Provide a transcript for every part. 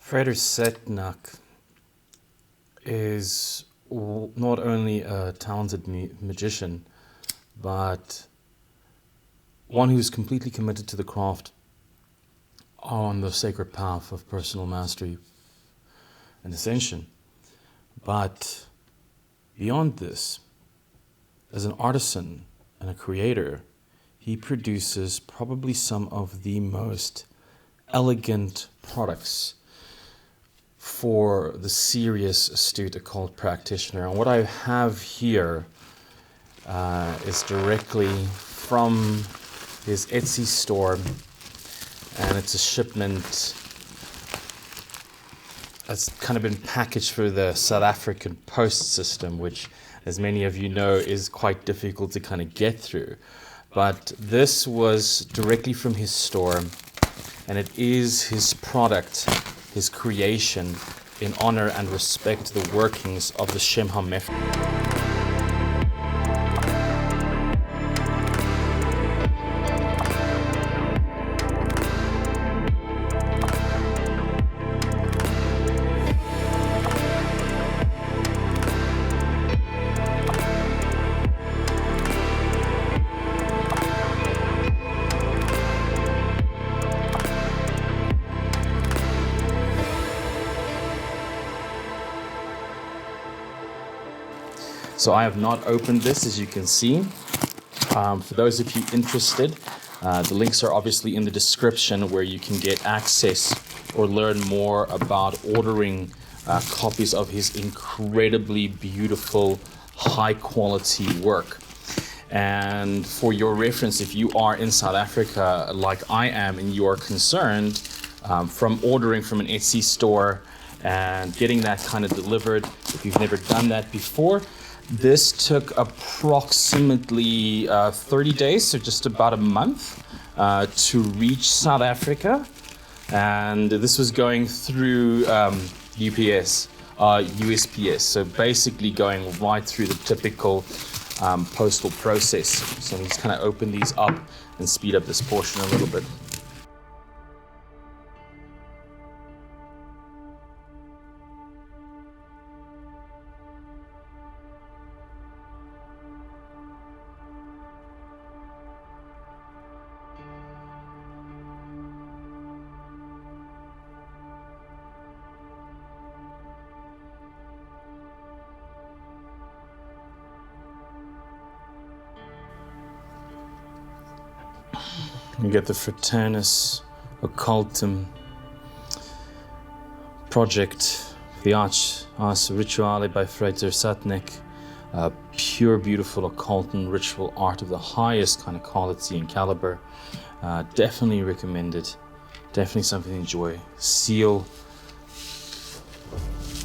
Frater Setnakh is not only a talented magician, but one who's completely committed to the craft on the sacred path of personal mastery and ascension. But beyond this, as an artisan and a creator, he produces probably some of the most elegant products for the serious, astute occult practitioner. And what I have here is directly from his Etsy store, and it's a shipment that's kind of been packaged for the South African post system, which, as many of you know, is quite difficult to kind of get through. But this was directly from his store, and it is his product, his creation, in honor and respect to the workings of the Shem Mephorash. So I have not opened this, as you can see. For those of you interested, the links are obviously in the description, where you can get access or learn more about ordering copies of his incredibly beautiful, high quality work. And for your reference, if you are in South Africa like I am and you are concerned, from ordering from an Etsy store and getting that kind of delivered, if you've never done that before, this took approximately 30 days, so just about a month, to reach South Africa. And this was going through USPS, so basically going right through the typical postal process. So I'm just kind of open these up and speed up this portion a little bit. You get the Frater Occultum project, the Ars Rituale by Frater Setnakh, pure, beautiful occult and ritual art of the highest kind of quality and caliber. Definitely recommended. Definitely something to enjoy. Seal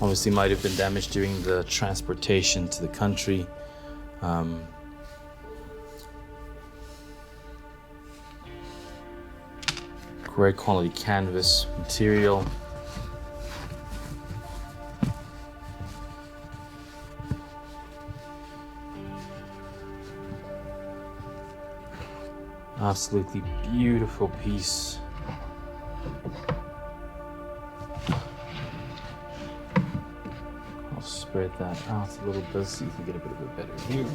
obviously might have been damaged during the transportation to the country. Great quality canvas material. Absolutely beautiful piece. I'll spread that out a little bit so you can get a bit of a better view.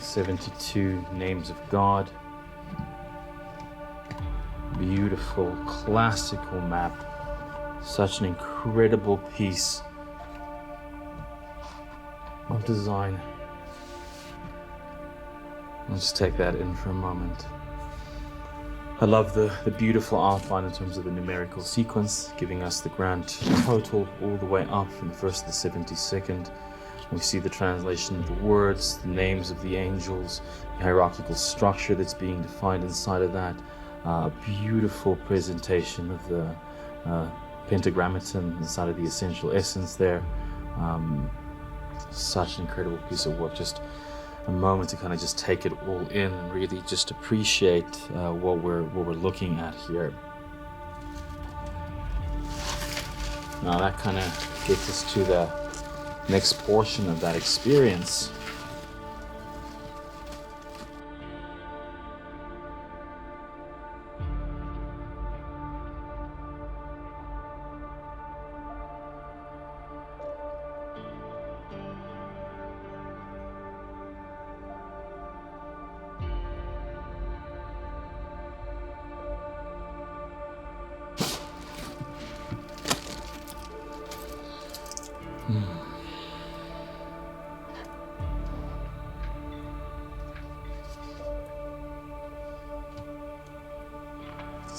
72 names of God. Beautiful classical map. Such an incredible piece of design. Let's take that in for a moment. I love the beautiful outline in terms of the numerical sequence, giving us the grand total all the way up from the first to the 72nd. We see the translation of the words, the names of the angels, the hierarchical structure that's being defined inside of that. Beautiful presentation of the pentagrammaton inside of the essential essence there. Such an incredible piece of work. Just a moment to kind of just take it all in and really just appreciate what we're looking at here. Now that kind of gets us to the next portion of that experience.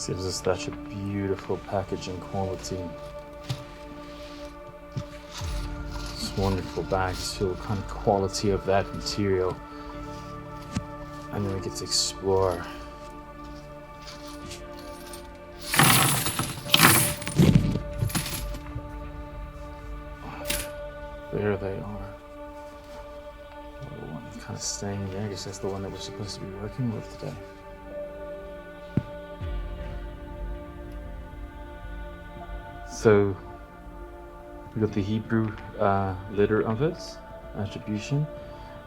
This gives us such a beautiful packaging quality. This wonderful bag, just feel the kind of quality of that material. And then we get to explore. There they are. The one kind of staying there. I guess that's the one that we're supposed to be working with today. So we got the Hebrew letter of it, attribution,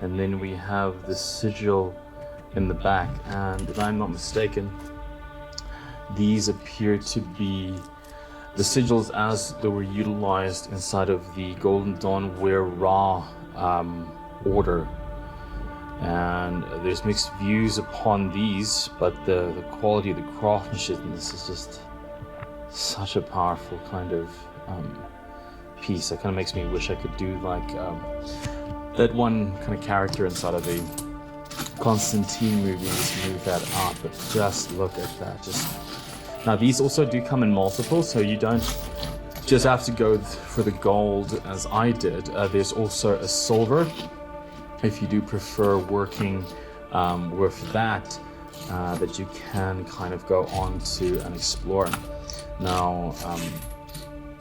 and then we have the sigil in the back. And if I'm not mistaken, these appear to be the sigils as they were utilized inside of the Golden Dawn Ware Ra order. And there's mixed views upon these, but the quality of the craftsmanship in this is just such a powerful kind of piece. That kind of makes me wish I could do like that one kind of character inside of the Constantine movie, just move that up. But just look at that. Now these also do come in multiples, so you don't just have to go for the gold as I did. There's also a silver if you do prefer working with that, that you can kind of go on to and explore. Now,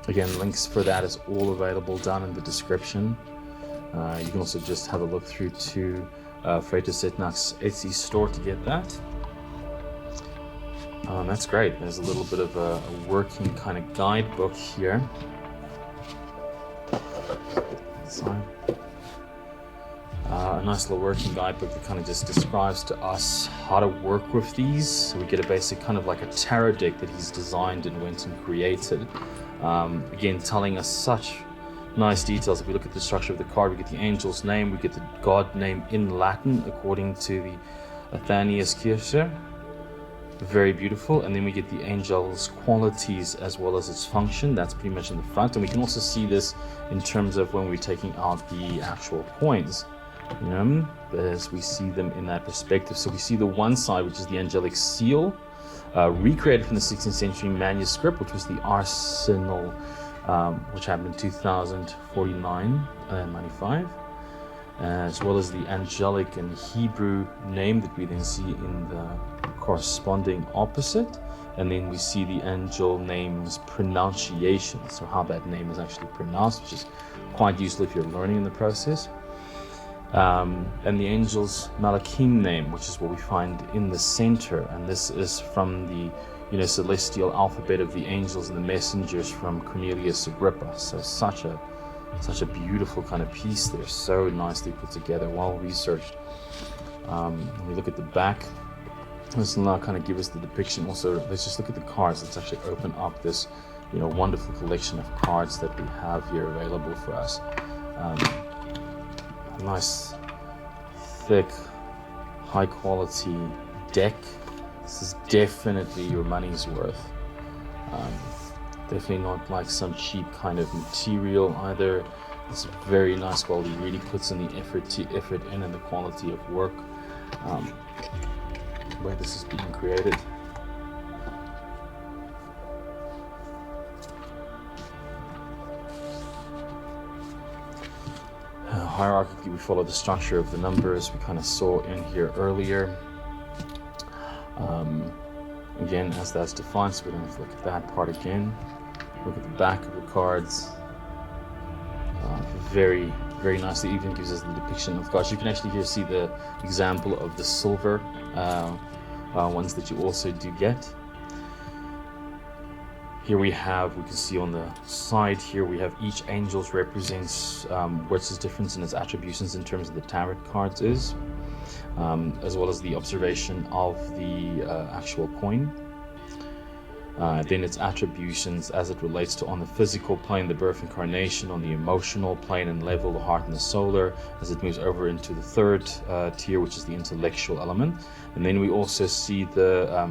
again, links for that is all available down in the description. You can also just have a look through to Frater Setnakh's Etsy store to get that. That's great. There's a little bit of a working kind of guidebook here. A nice little working guidebook that kind of just describes to us how to work with these. So we get a basic kind of like a tarot deck that he's designed and went and created. Again, telling us such nice details. If we look at the structure of the card, we get the angel's name, we get the god name in Latin according to the Athanaeus Kircher. Very beautiful. And then we get the angel's qualities as well as its function. That's pretty much in the front. And we can also see this in terms of when we're taking out the actual coins, you know, as we see them in that perspective. So we see the one side, which is the angelic seal, recreated from the 16th century manuscript, which was the Arsenal, which happened in 2049 and 95, as well as the angelic and Hebrew name that we then see in the corresponding opposite. And then we see the angel name's pronunciation, so how that name is actually pronounced, which is quite useful if you're learning in the process. And the angel's Malachim name, which is what we find in the center, and this is from the celestial alphabet of the angels and the messengers from Cornelius Agrippa. So such a beautiful kind of piece there, so nicely put together, well researched. When we look at the back, this will now kind of give us the depiction. Also, let's just look at the cards. Let's actually open up this wonderful collection of cards that we have here available for us. A nice, thick, high quality deck. This is definitely your money's worth. Definitely not like some cheap kind of material either. It's very nice quality, really puts in the effort in and the quality of work where this is being created. Hierarchically, we follow the structure of the numbers we kind of saw in here earlier. Again, as that's defined, so we don't have to look at that part again. Look at the back of the cards. Very, very nicely. Even gives us the depiction of cards. You can actually here see the example of the silver ones that you also do get. Here we can see on the side here, we have each angels represents what's its difference in its attributions in terms of the tarot cards is, as well as the observation of the actual coin. Then its attributions as it relates to on the physical plane, the birth incarnation, on the emotional plane and level, the heart and the solar, as it moves over into the third tier, which is the intellectual element. And then we also see the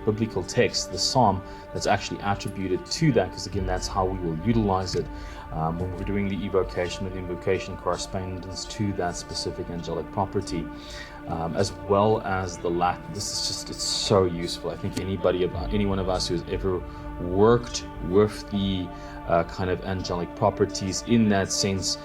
biblical text, the psalm, that's actually attributed to that, because again, that's how we will utilize it when we're doing the evocation and the invocation correspondence to that specific angelic property, as well as the Latin. This is just, it's so useful. I think any one of us who has ever worked with the kind of angelic properties in that sense,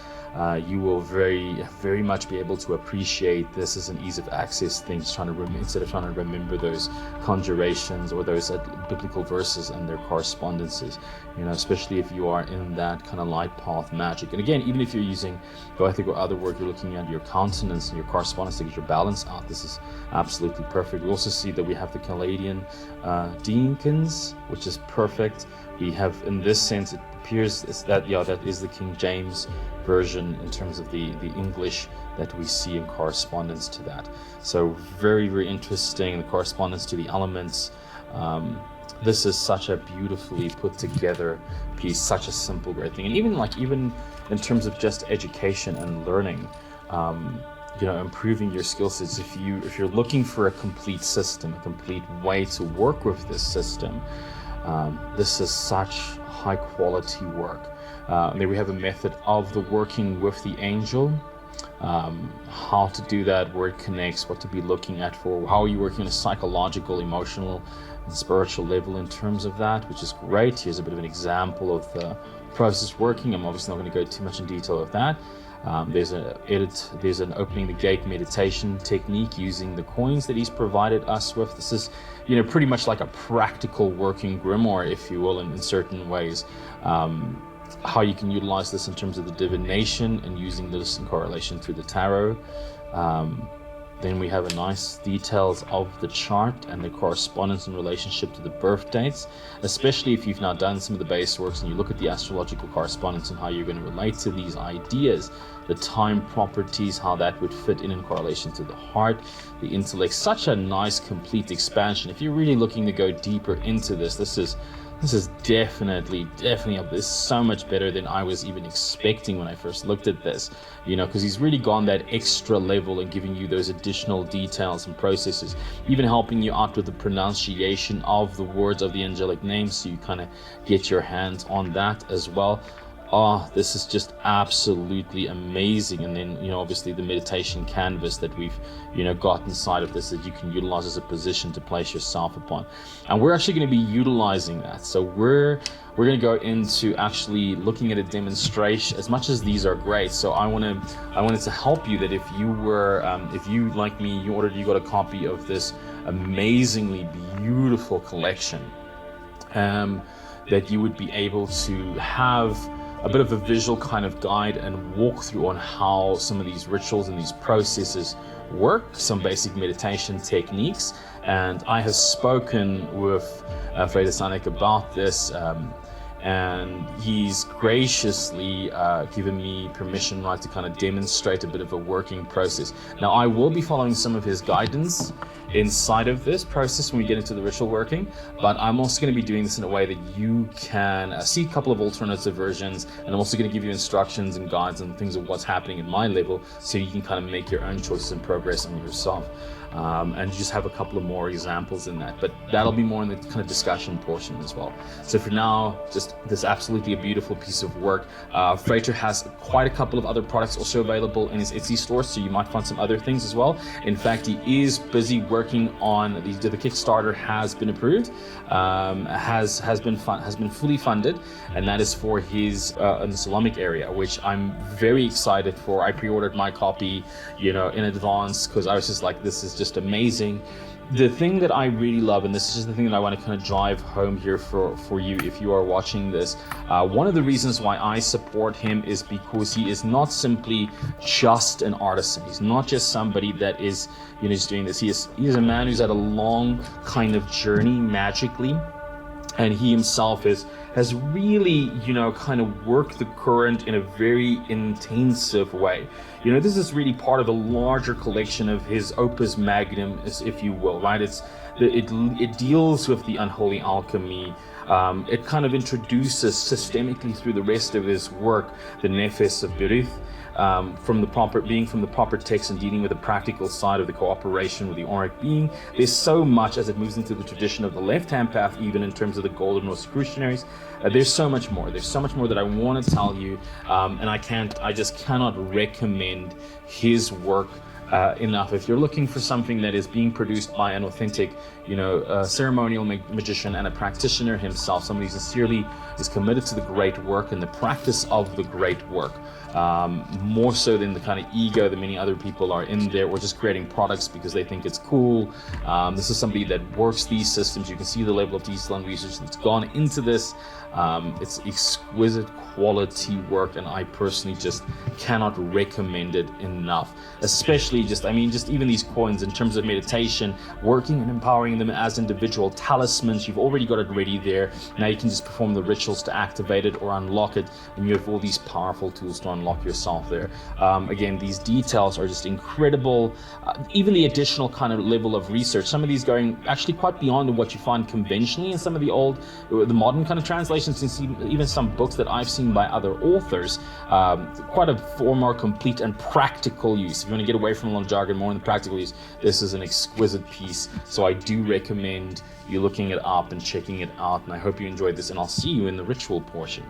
you will very much be able to appreciate this as an ease of access thing, instead of trying to remember those conjurations or those biblical verses and their correspondences, especially if you are in that kind of light path magic. And again, even if you're using Gothic or other work, you're looking at your countenance and your correspondence to get your balance out, this is absolutely perfect. We also see that we have the Caladian deacons, which is perfect. We have, in this sense, it appears that is the King James version in terms of the English that we see in correspondence to that. So very interesting, the correspondence to the elements. This is such a beautifully put together piece, such a simple, great thing. And even in terms of just education and learning, improving your skill sets, if you're looking for a complete system, a complete way to work with this system, this is such high quality work. There we have a method of the working with the angel, how to do that, where it connects, what to be looking at for, how are you working on a psychological, emotional, and spiritual level in terms of that, which is great. Here's a bit of an example of the process working. I'm obviously not going to go too much in detail of that. There's an opening the gate meditation technique using the coins that he's provided us with. This is, pretty much like a practical working grimoire, if you will, in certain ways. How you can utilize this in terms of the divination and using this in correlation to the tarot. Then we have a nice details of the chart and the correspondence in relationship to the birth dates, especially if you've now done some of the base works and you look at the astrological correspondence and how you're going to relate to these ideas, the time properties, how that would fit in correlation to the heart, the intellect. Such a nice complete expansion. If you're really looking to go deeper into this, this is definitely up. This is so much better than I was even expecting when I first looked at this, because he's really gone that extra level and giving you those additional details and processes, even helping you out with the pronunciation of the words of the angelic names, so you kind of get your hands on that as well. This is just absolutely amazing. And then, obviously the meditation canvas that we've, got inside of this that you can utilize as a position to place yourself upon. And we're actually going to be utilizing that. So we're going to go into actually looking at a demonstration, as much as these are great. So I wanted to help you that if you were, if you, like me, you got a copy of this amazingly beautiful collection, that you would be able to have a bit of a visual kind of guide and walkthrough on how some of these rituals and these processes work, some basic meditation techniques. And I have spoken with Frater Setnakh about this, and he's graciously given me permission, to kind of demonstrate a bit of a working process. Now, I will be following some of his guidance inside of this process when we get into the ritual working, but I'm also going to be doing this in a way that you can see a couple of alternative versions, and I'm also going to give you instructions and guides and things of what's happening at my level, so you can kind of make your own choices and progress on yourself. And just have a couple of more examples in that, but that'll be more in the kind of discussion portion as well. So for now, just this absolutely a beautiful piece of work. Frater has quite a couple of other products also available in his Etsy store, so you might find some other things as well. In fact, he is busy working on the Kickstarter has been approved, has been fully funded, and that is for his in the Solomonic area, which I'm very excited for. I pre-ordered my copy, in advance, because I was just like, this is just amazing. The thing that I really love, and this is just the thing that I want to kind of drive home here for you if you are watching this, one of the reasons why I support him is because he is not simply just an artisan. He's not just somebody that is, just doing this. He is a man who's had a long kind of journey magically, and he himself has really, kind of worked the current in a very intensive way. This is really part of a larger collection of his opus magnum, if you will, right? It deals with the unholy alchemy. It kind of introduces systemically through the rest of his work the Nefes of Berith, from the proper text and dealing with the practical side of the cooperation with the auric being. There's so much as it moves into the tradition of the left-hand path, even in terms of the golden Rosicrucianaries. There's so much more. There's so much more that I want to tell you, and I just cannot recommend his work enough. If you're looking for something that is being produced by an authentic, ceremonial magician and a practitioner himself, somebody who sincerely is committed to the great work and the practice of the great work, more so than the kind of ego that many other people are in there, or just creating products because they think it's cool. This is somebody that works these systems. You can see the level of detail and research that's gone into this. It's exquisite quality work, and I personally just cannot recommend it enough. Especially just even these coins in terms of meditation, working and empowering them as individual talismans. You've already got it ready there. Now you can just perform the rituals to activate it or unlock it, and you have all these powerful tools to unlock yourself there. Again, these details are just incredible. Even the additional kind of level of research, some of these going actually quite beyond what you find conventionally in some of the modern kind of translations, and even some books that I've seen by other authors. Quite a far more complete and practical use. If you want to get away from a little jargon, more in the practical use, this is an exquisite piece. So I do recommend you looking it up and checking it out, and I hope you enjoyed this, and I'll see you in the ritual portion.